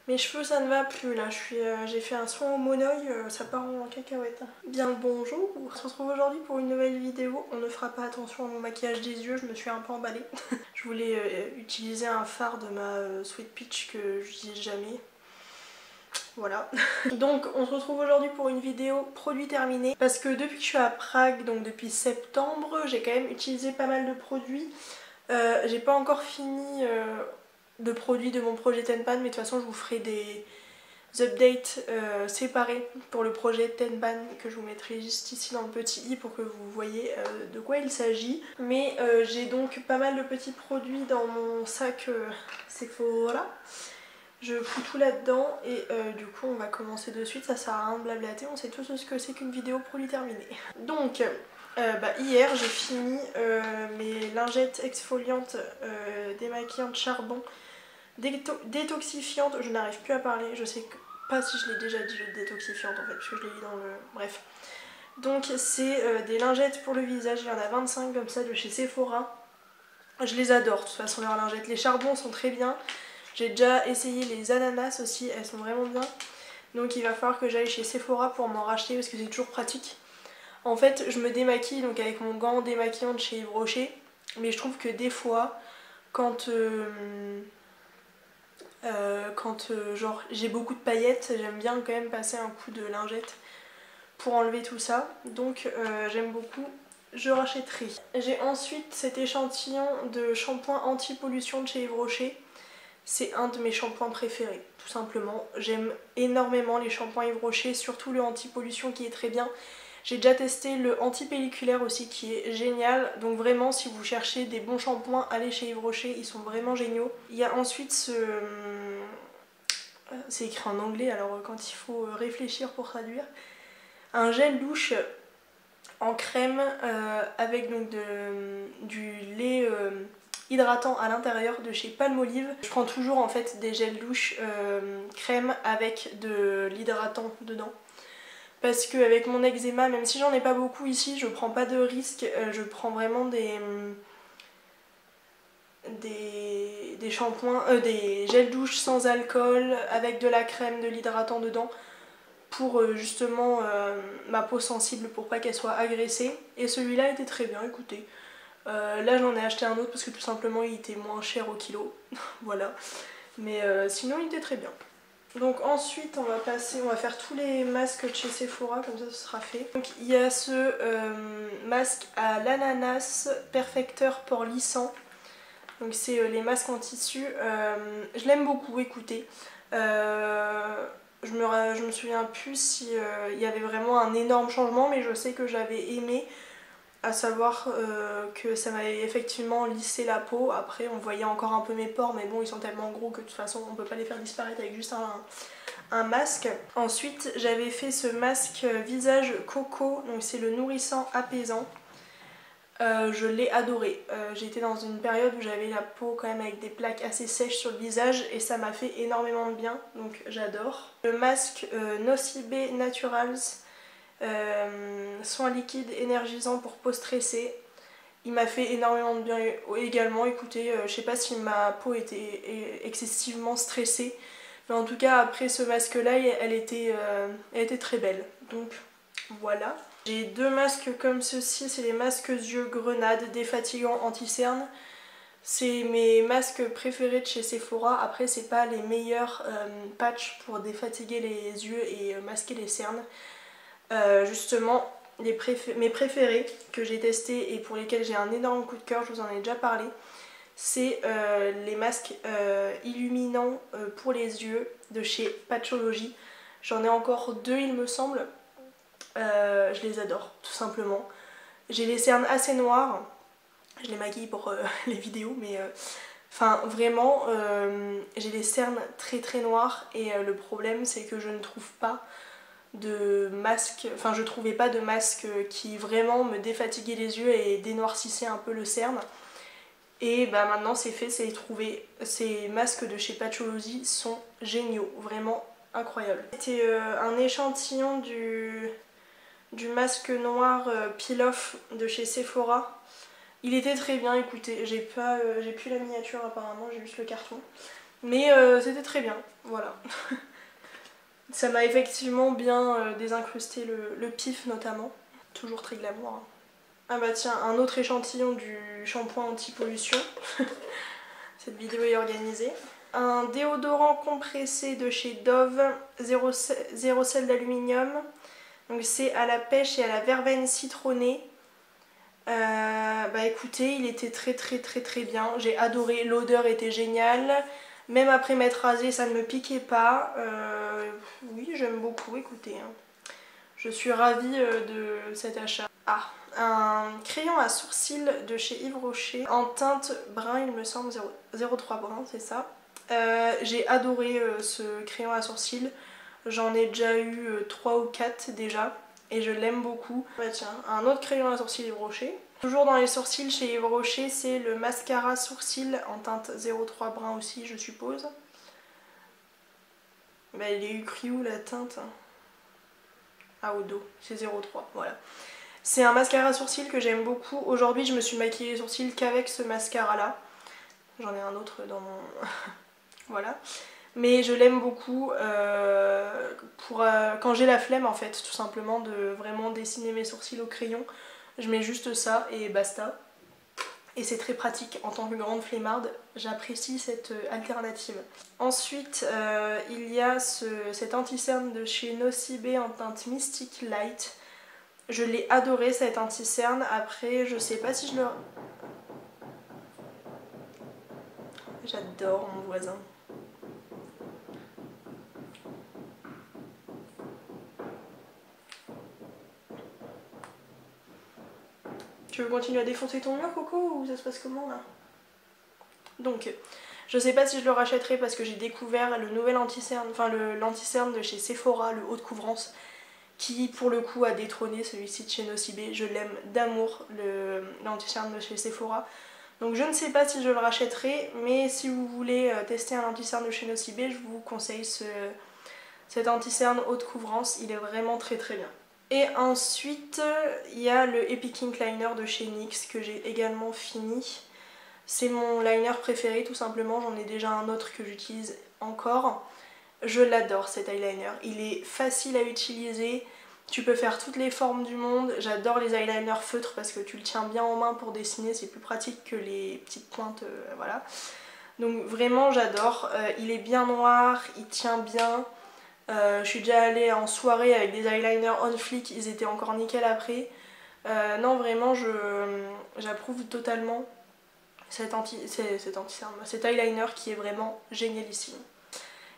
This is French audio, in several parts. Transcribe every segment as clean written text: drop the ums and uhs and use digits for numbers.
Mes cheveux ça ne va plus là, j'ai fait un soin au monoeil, ça part en cacahuète. Bien le bonjour, on se retrouve aujourd'hui pour une nouvelle vidéo. On ne fera pas attention à mon maquillage des yeux, je me suis un peu emballée. Je voulais utiliser un fard de ma Sweet Peach que j'utilise jamais. Voilà. Donc on se retrouve aujourd'hui pour une vidéo produit terminé. Parce que depuis que je suis à Prague, donc depuis septembre, j'ai quand même utilisé pas mal de produits. J'ai pas encore fini de produits de mon projet Tenpan, mais de toute façon je vous ferai des updates séparés pour le projet Tenpan que je vous mettrai juste ici dans le petit i pour que vous voyez de quoi il s'agit. Mais j'ai donc pas mal de petits produits dans mon sac Sephora. Je fous tout là-dedans et du coup on va commencer de suite, ça sert à rien de blablater, on sait tous ce que c'est qu'une vidéo produit terminée. Donc hier j'ai fini mes lingettes exfoliantes démaquillantes charbon détoxifiantes, je n'arrive plus à parler, je sais pas si je l'ai déjà dit le détoxifiante en fait parce que je l'ai dit dans le... bref. Donc c'est des lingettes pour le visage, il y en a 25 comme ça de chez Sephora. Je les adore de toute façon leurs lingettes, les charbons sont très bien. J'ai déjà essayé les ananas aussi, elles sont vraiment bien. Donc il va falloir que j'aille chez Sephora pour m'en racheter parce que c'est toujours pratique. En fait je me démaquille donc avec mon gant démaquillant de chez Yves Rocher. Mais je trouve que des fois quand genre j'ai beaucoup de paillettes, j'aime bien quand même passer un coup de lingette pour enlever tout ça. Donc j'aime beaucoup, je rachèterai. J'ai ensuite cet échantillon de shampoing anti-pollution de chez Yves Rocher. C'est un de mes shampoings préférés, tout simplement. J'aime énormément les shampoings Yves Rocher, surtout le anti-pollution qui est très bien. J'ai déjà testé le anti-pelliculaire aussi qui est génial. Donc vraiment, si vous cherchez des bons shampoings, allez chez Yves Rocher, ils sont vraiment géniaux. Il y a ensuite ce... c'est écrit en anglais, alors quand il faut réfléchir pour traduire. Un gel douche en crème avec donc du lait... hydratant à l'intérieur de chez Palmolive. Je prends toujours en fait des gels douche crème avec de l'hydratant dedans. Parce qu'avec mon eczéma, même si j'en ai pas beaucoup ici, je prends pas de risque. Je prends vraiment des shampoings, des gels douche sans alcool, avec de la crème, de l'hydratant dedans. Pour justement ma peau sensible pour pas qu'elle soit agressée. Et celui-là était très bien, écoutez. Là j'en ai acheté un autre parce que tout simplement il était moins cher au kilo, voilà. Mais sinon il était très bien. Donc ensuite on va faire tous les masques de chez Sephora, comme ça ce sera fait. Donc il y a ce masque à l'ananas perfecteur port lissant. Donc c'est les masques en tissu, je l'aime beaucoup, écoutez. Je me souviens plus si il y avait vraiment un énorme changement, mais je sais que j'avais aimé. À savoir que ça m'avait effectivement lissé la peau. Après on voyait encore un peu mes pores, mais bon ils sont tellement gros que de toute façon on peut pas les faire disparaître avec juste un masque. Ensuite j'avais fait ce masque visage coco, donc c'est le nourrissant apaisant. Je l'ai adoré. J'étais dans une période où j'avais la peau quand même avec des plaques assez sèches sur le visage et ça m'a fait énormément de bien, donc j'adore. Le masque Nocibé Naturals. Soin liquide énergisant pour peau stressée. Il m'a fait énormément de bien également. Écoutez, je sais pas si ma peau était excessivement stressée, mais en tout cas après ce masque là elle était très belle. Donc voilà. J'ai deux masques comme ceci, c'est les masques yeux grenade défatigants anti-cerne. C'est mes masques préférés de chez Sephora. Après c'est pas les meilleurs patchs pour défatiguer les yeux et masquer les cernes. Justement mes préférés que j'ai testés et pour lesquels j'ai un énorme coup de cœur, je vous en ai déjà parlé, c'est les masques illuminants pour les yeux de chez Patchology. J'en ai encore deux il me semble. Je les adore tout simplement. J'ai les cernes assez noires, je les maquille pour les vidéos, mais enfin vraiment j'ai les cernes très très noires et le problème c'est que je ne trouve pas de masque, enfin je trouvais pas de masque qui vraiment me défatiguait les yeux et dénoircissait un peu le cerne. Et bah maintenant c'est fait, c'est trouvé. Ces masques de chez Patchology sont géniaux, vraiment incroyables. C'était un échantillon du masque noir Peel Off de chez Sephora. Il était très bien, écoutez, j'ai plus la miniature apparemment, j'ai juste le carton. Mais c'était très bien, voilà. Ça m'a effectivement bien désincrusté le pif notamment. Toujours très glamour. Hein. Ah bah tiens, un autre échantillon du shampoing anti-pollution. Cette vidéo est organisée. Un déodorant compressé de chez Dove, 0 sel d'aluminium. Donc c'est à la pêche et à la verveine citronnée. Bah écoutez, il était très bien. J'ai adoré, l'odeur était géniale. Même après m'être rasée, ça ne me piquait pas. Oui, j'aime beaucoup, écoutez. Hein. Je suis ravie de cet achat. Ah, un crayon à sourcils de chez Yves Rocher en teinte brun, il me semble, 03 brun, c'est ça. J'ai adoré ce crayon à sourcils. J'en ai déjà eu 3 ou 4 déjà et je l'aime beaucoup. Bah tiens, un autre crayon à sourcils Yves Rocher. Toujours dans les sourcils chez Yves Rocher, c'est le mascara sourcils en teinte 03 brun aussi, je suppose. Bah il est écrit où la teinte? Ah, au dos, c'est 03, voilà. C'est un mascara sourcils que j'aime beaucoup. Aujourd'hui, je me suis maquillée les sourcils qu'avec ce mascara-là. J'en ai un autre dans mon... voilà. Mais je l'aime beaucoup pour quand j'ai la flemme en fait, tout simplement, de vraiment dessiner mes sourcils au crayon. Je mets juste ça et basta. Et c'est très pratique en tant que grande flemmarde, j'apprécie cette alternative. Ensuite, il y a cet anti-cerne de chez Nocibé en teinte Mystic Light. Je l'ai adoré cet anti-cerne. Après, je sais pas si je le... J'adore mon voisin. Tu veux continuer à défoncer ton mur, Coco, ou ça se passe comment là? Donc, je sais pas si je le rachèterai parce que j'ai découvert le nouvel anti-cerne, enfin l'anti-cerne de chez Sephora, le haut de couvrance, qui pour le coup a détrôné celui-ci de chez Nocibé. Je l'aime d'amour, l'anti-cerne de chez Sephora. Donc je ne sais pas si je le rachèterai, mais si vous voulez tester un anti-cerne de chez Nocibé, je vous conseille cet anti-cerne haute couvrance, il est vraiment très bien. Et ensuite, il y a le Epic Ink Liner de chez NYX que j'ai également fini. C'est mon liner préféré tout simplement, j'en ai déjà un autre que j'utilise encore. Je l'adore cet eyeliner, il est facile à utiliser, tu peux faire toutes les formes du monde. J'adore les eyeliners feutres parce que tu le tiens bien en main pour dessiner, c'est plus pratique que les petites pointes, voilà. Donc vraiment j'adore, il est bien noir, il tient bien. Je suis déjà allée en soirée avec des eyeliners on fleek, ils étaient encore nickel après. Non vraiment j'approuve totalement cet eyeliner qui est vraiment génialissime.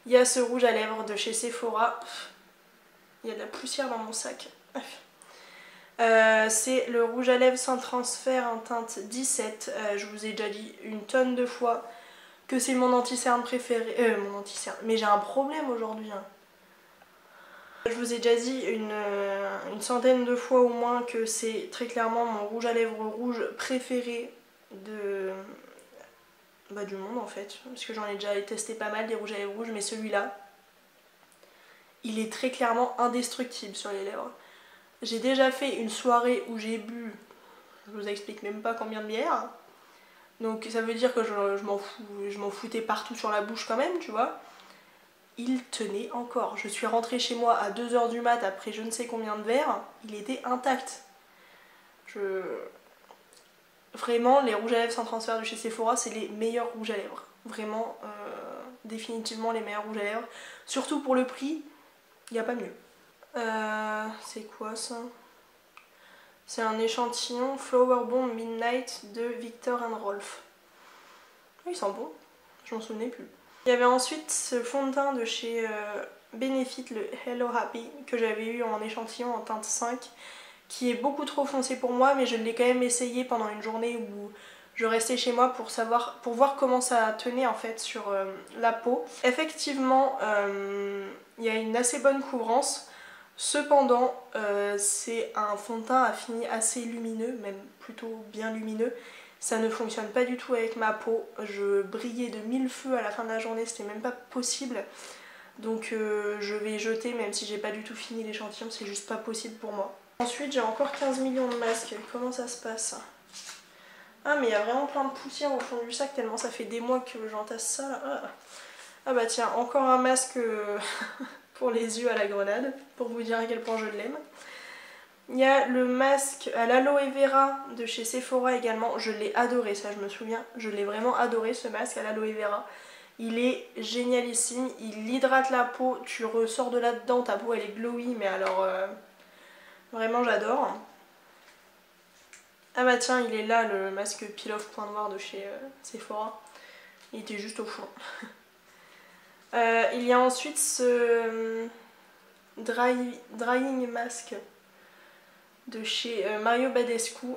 Il y a ce rouge à lèvres de chez Sephora. Il y a de la poussière dans mon sac. C'est le rouge à lèvres sans transfert en teinte 17. Je vous ai déjà dit une tonne de fois que c'est mon anti-cerne préféré. Mon anti-cerne. Mais j'ai un problème aujourd'hui. Hein. Je vous ai déjà dit une centaine de fois au moins que c'est très clairement mon rouge à lèvres rouge préféré du monde en fait. Parce que j'en ai déjà testé pas mal des rouges à lèvres rouges, mais celui-là, il est très clairement indestructible sur les lèvres. J'ai déjà fait une soirée où j'ai bu, je vous explique même pas combien de bières. Donc ça veut dire que je m'en foutais partout sur la bouche quand même, tu vois. Il tenait encore. Je suis rentrée chez moi à 2 h du mat après je ne sais combien de verres. Il était intact. Vraiment, les rouges à lèvres sans transfert de chez Sephora, c'est les meilleurs rouges à lèvres. Vraiment, définitivement les meilleurs rouges à lèvres. Surtout pour le prix, il n'y a pas mieux. C'est quoi ça? C'est un échantillon Flower Bomb Midnight de Viktor & Rolf. Il sent bon, je m'en souvenais plus. Il y avait ensuite ce fond de teint de chez Benefit, le Hello Happy, que j'avais eu en échantillon en teinte 5, qui est beaucoup trop foncé pour moi, mais je l'ai quand même essayé pendant une journée où je restais chez moi pour voir comment ça tenait en fait sur la peau. Effectivement, il y a une assez bonne couvrance. Cependant, c'est un fond de teint à fini assez lumineux, même plutôt bien lumineux. Ça ne fonctionne pas du tout avec ma peau. Je brillais de 1000 feux à la fin de la journée, c'était même pas possible. Donc je vais jeter même si j'ai pas du tout fini l'échantillon, c'est juste pas possible pour moi. Ensuite j'ai encore 15 millions de masques, comment ça se passe? Ah mais il y a vraiment plein de poussière au fond du sac tellement ça fait des mois que j'entasse ça là. Ah. Ah bah tiens, encore un masque pour les yeux à la grenade, pour vous dire à quel point je l'aime. Il y a le masque à l'aloe vera de chez Sephora également, je l'ai adoré, ça je me souviens, je l'ai vraiment adoré ce masque à l'aloe vera. Il est génialissime, il hydrate la peau, tu ressors de là-dedans, ta peau elle est glowy, mais alors vraiment j'adore. Ah bah tiens, il est là le masque Peel Off point noir de chez Sephora, il était juste au fond. Il y a ensuite ce drying mask de chez Mario Badescu,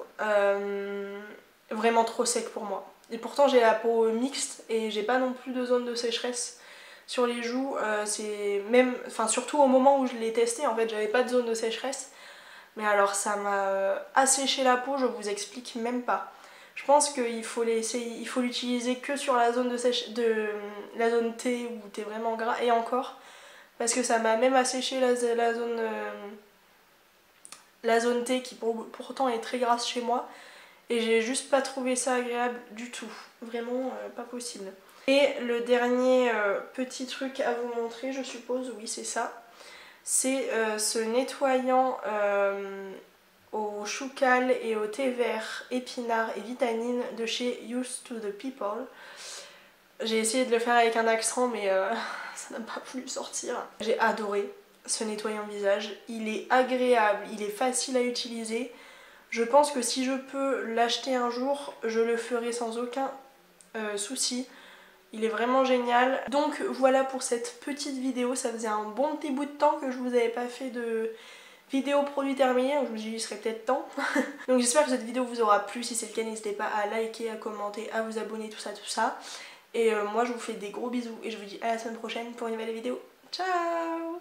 vraiment trop sec pour moi. Et pourtant j'ai la peau mixte et j'ai pas non plus de zone de sécheresse sur les joues. C'est même, enfin surtout au moment où je l'ai testé, en fait j'avais pas de zone de sécheresse. Mais alors ça m'a asséché la peau, je vous explique même pas. Je pense qu'il faut l'utiliser que sur la zone la zone T où t'es vraiment gras et encore. Parce que ça m'a même asséché la zone T qui pourtant est très grasse chez moi. Et j'ai juste pas trouvé ça agréable du tout. Vraiment pas possible. Et le dernier petit truc à vous montrer, je suppose, oui c'est ça. C'est ce nettoyant au choucal et au thé vert, épinard et vitamine de chez Used to the People. J'ai essayé de le faire avec un accent mais ça n'a pas voulu sortir. J'ai adoré ce nettoyant visage, il est agréable, il est facile à utiliser. Je pense que si je peux l'acheter un jour, je le ferai sans aucun souci. Il est vraiment génial. Donc voilà pour cette petite vidéo, ça faisait un bon petit bout de temps que je vous avais pas fait de vidéo produit terminé, donc je me suis dit il serait peut-être temps. Donc j'espère que cette vidéo vous aura plu, si c'est le cas n'hésitez pas à liker, à commenter, à vous abonner, tout ça. Et moi je vous fais des gros bisous et je vous dis à la semaine prochaine pour une nouvelle vidéo. Ciao!